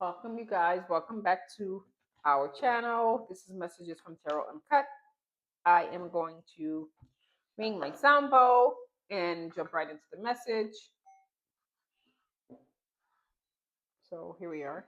Welcome, you guys. Welcome back to our channel. This is Messages from Tarot Uncut. I am going to ring my sound bowl and jump right into the message. So here we are.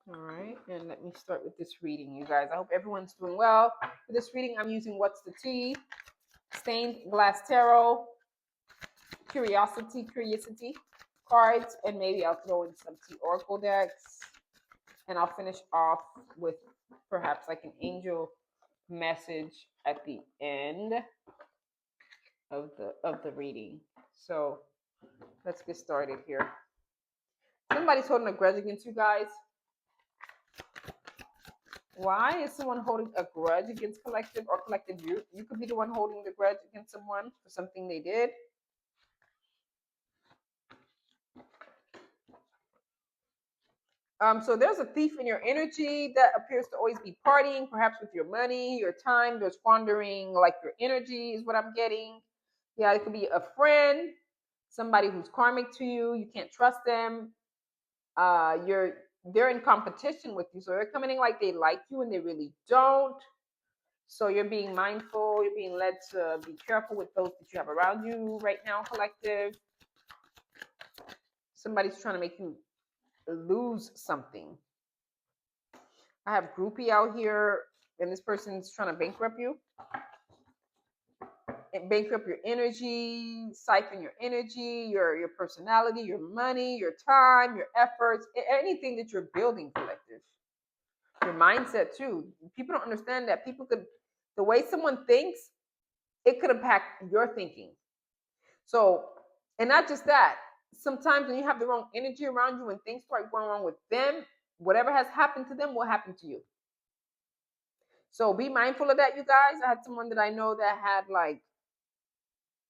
All right, and let me start with this reading, you guys. I hope everyone's doing well. For this reading, I'm using What's the Tea, Stained Glass Tarot, Curiosity cards, and maybe I'll throw in some Tea Oracle decks. And I'll finish off with perhaps like an angel message at the end of the reading. So let's get started here. Somebody's holding a grudge against you guys. Why is someone holding a grudge against collective or collective? You could be the one holding the grudge against someone for something they did. So there's a thief in your energy that appears to always be partying, perhaps with your money, your time. They're squandering like your energy is what I'm getting. Yeah, it could be a friend, somebody who's karmic to you. You can't trust them. They're in competition with you, so they're coming in like they like you and they really don't. So you're being mindful. You're being led to be careful with those that you have around you right now, collective. Somebody's trying to make you lose something. I have groupie out here, and this person's trying to bankrupt you. And bankrupt your energy, siphon your energy, your personality, your money, your time, your efforts, anything that you're building, collective. Your mindset too. People don't understand that the way someone thinks, it could impact your thinking. So, and not just that, sometimes when you have the wrong energy around you and things start going wrong with them, whatever has happened to them will happen to you. So be mindful of that, you guys. I had someone that I know that had like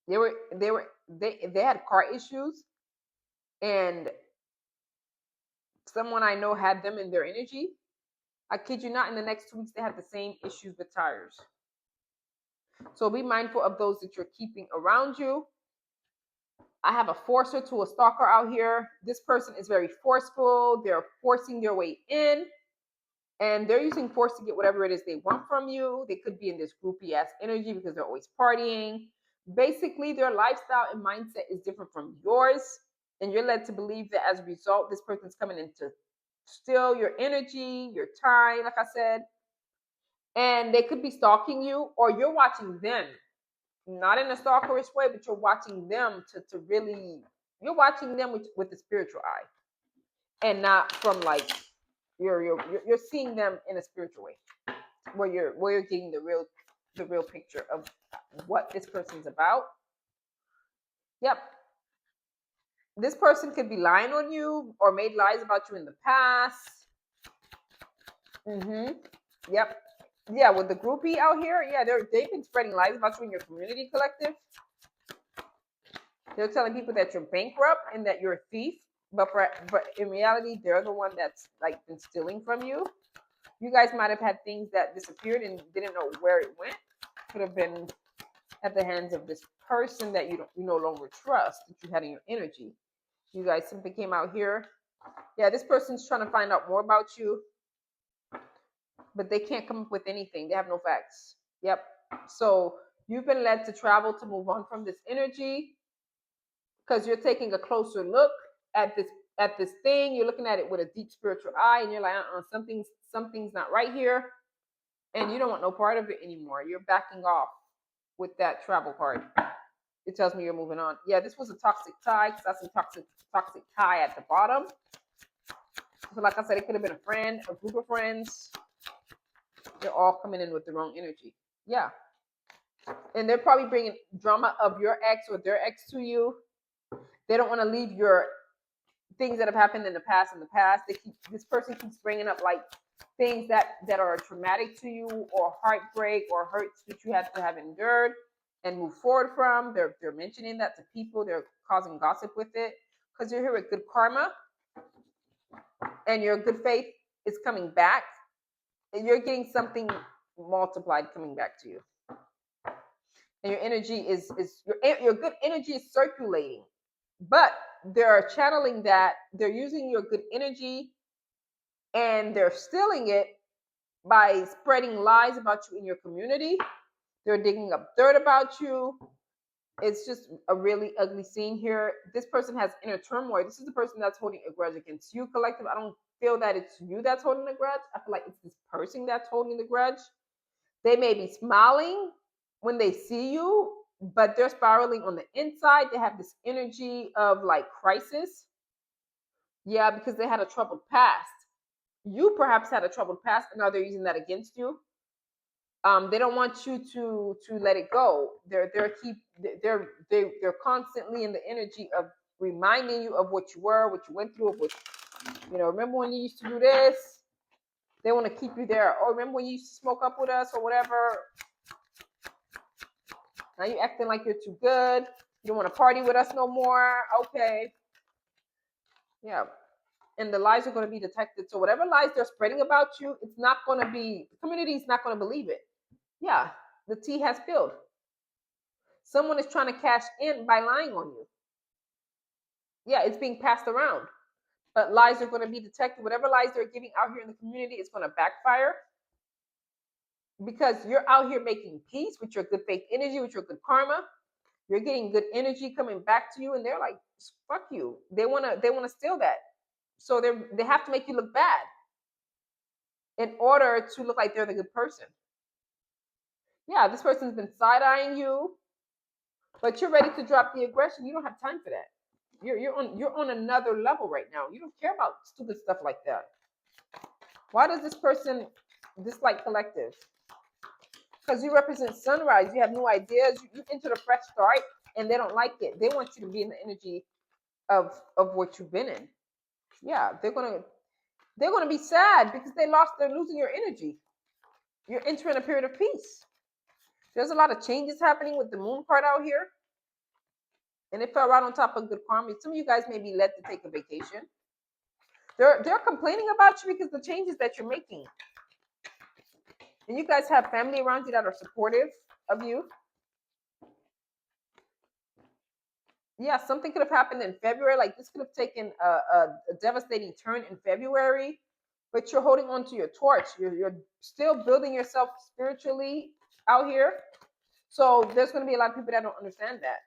they had car issues, and someone I know had them in their energy. I kid you not, in the next 2 weeks they had the same issues with tires. So be mindful of those that you're keeping around you. I have a forcer to a stalker out here. This person is very forceful. They're forcing their way in, and they're using force to get whatever it is they want from you. They could be in this groupie ass energy because they're always partying. Basically, their lifestyle and mindset is different from yours, and you're led to believe that as a result, this person's coming in to steal your energy, your time, like I said, and they could be stalking you, or you're watching them, not in a stalkerish way, but you're watching them to really, you're watching them with the spiritual eye, and not from like you're seeing them in a spiritual way, where you're getting the real picture of what this person's about. Yep. This person could be lying on you or made lies about you in the past. Yep. Yeah, with the groupie out here, yeah, they've been spreading lies about you in your community, collective. They're telling people that you're bankrupt and that you're a thief, but in reality, they're the one that's like been stealing from you. You guys might have had things that disappeared and didn't know where it went. Could have been at the hands of this person that you no longer trust, that you had in your energy. You guys simply came out here. Yeah, this person's trying to find out more about you, but they can't come up with anything. They have no facts. Yep. So you've been led to travel to move on from this energy, because you're taking a closer look at this thing. You're looking at it with a deep spiritual eye, and you're like, something's not right here, and you don't want no part of it anymore. You're backing off with that travel card. It tells me you're moving on. Yeah, this was a toxic tie, because that's a toxic tie at the bottom. So like I said, it could have been a friend, a group of friends. They're all coming in with the wrong energy. Yeah. And they're probably bringing drama of your ex or their ex to you. They don't want to leave your things that have happened in the past. This person keeps bringing up like things that are traumatic to you, or heartbreak or hurts that you had to have endured and move forward from. They're mentioning that to people. They're causing gossip with it, because you're here with good karma, and your good faith is coming back, and you're getting something multiplied coming back to you. and your energy is your good energy is circulating, but they're channeling that, they're using your good energy and they're stealing it by spreading lies about you in your community. They're digging up dirt about you. It's just a really ugly scene here. This person has inner turmoil. This is the person that's holding a grudge against you, collective. I don't feel that it's you that's holding the grudge. I feel like it's this person that's holding the grudge. They may be smiling when they see you, but they're spiraling on the inside. They have this energy of like crisis. Yeah, because they had a troubled past. You perhaps had a troubled past, and now they're using that against you. They don't want you to let it go. They're constantly in the energy of reminding you of what you were, what you went through, what remember when you used to do this? They want to keep you there. Or remember when you used to smoke up with us or whatever? Now you acting like you're too good. You don't want to party with us no more. Okay. Yeah. And the lies are going to be detected. So whatever lies they're spreading about you, it's not going to be, the community is not going to believe it. Yeah. The tea has spilled. Someone is trying to cash in by lying on you. Yeah, it's being passed around. But lies are going to be detected. Whatever lies they're giving out here in the community is going to backfire. Because you're out here making peace with your good faith energy, with your good karma. You're getting good energy coming back to you, and they're like, "Fuck you." They wanna steal that. So they have to make you look bad in order to look like they're the good person. Yeah, this person's been side eyeing you, but you're ready to drop the aggression. You don't have time for that. You're on another level right now. You don't care about stupid stuff like that. Why does this person dislike collective? Because you represent sunrise. You have new ideas. You entered a fresh start, and they don't like it. They want you to be in the energy of what you've been in. Yeah, they're gonna be sad because they're losing your energy. You're entering a period of peace. There's a lot of changes happening with the moon card out here, and it fell right on top of good karma. Some of you guys may be led to take a vacation. They're complaining about you because the changes that you're making, and you guys have family around you that are supportive of you. Yeah, something could have happened in February. Like this could have taken a devastating turn in February, but you're holding on to your torch. You're still building yourself spiritually out here. So there's going to be a lot of people that don't understand that.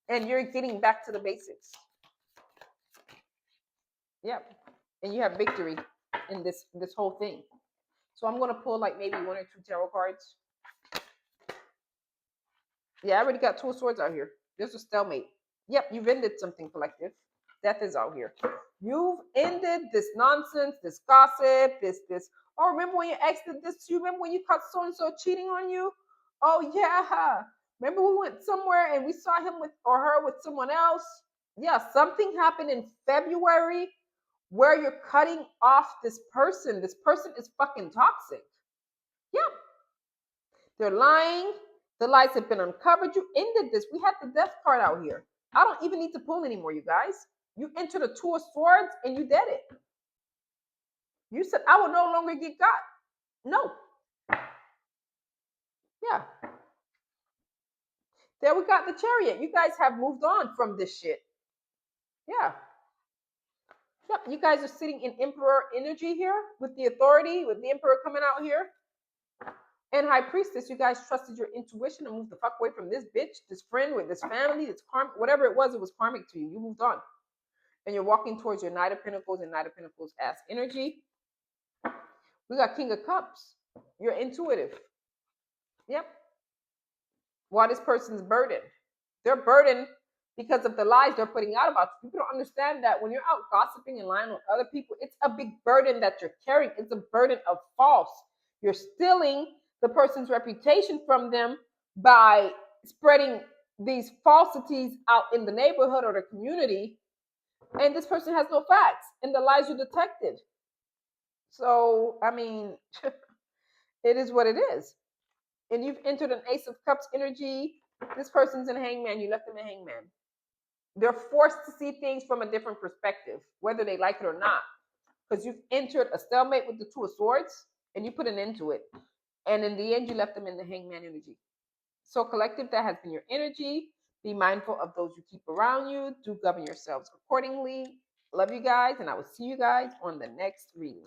And you're getting back to the basics. Yep. And you have victory in this whole thing. So I'm going to pull like maybe 1 or 2 tarot cards. Yeah, I already got 2 swords out here. There's a stalemate. Yep, you've ended something, collective. Death is out here. You've ended this nonsense, this gossip, this. Oh, remember when your ex did this to you? Remember when you caught so-and-so cheating on you? Oh, yeah. Remember we went somewhere and we saw him with or her with someone else? Yeah, something happened in February where you're cutting off this person. This person is fucking toxic. Yep. They're lying. The lies have been uncovered. You ended this. We had the death card out here. I don't even need to pull anymore, you guys. You entered the 2 of swords and you did it. You said, I will no longer get got. No. Yeah. There we got the chariot. You guys have moved on from this shit. Yeah. Yep. You guys are sitting in emperor energy here with the authority, with the emperor coming out here. And high priestess, you guys trusted your intuition and moved the fuck away from this bitch, this friend, with this family, this karma, whatever it was karmic to you. You moved on. And you're walking towards your Knight of Pentacles and Knight of Pentacles as energy. We got King of Cups. You're intuitive. Yep. Why this person's burdened? They're burdened because of the lies they're putting out about you. People don't understand that when you're out gossiping and lying on other people, it's a big burden that you're carrying. It's a burden of false. You're stealing the person's reputation from them by spreading these falsities out in the neighborhood or the community. And this person has no facts, and the lies are detected. So, I mean, it is what it is. And you've entered an Ace of Cups energy. This person's in Hangman. You left them in Hangman. They're forced to see things from a different perspective, whether they like it or not. Because you've entered a stalemate with the 2 of Swords, and you put an end to it. And in the end, you left them in the Hangman energy. So, collective, that has been your energy. Be mindful of those you keep around you. Do govern yourselves accordingly. Love you guys, and I will see you guys on the next reading.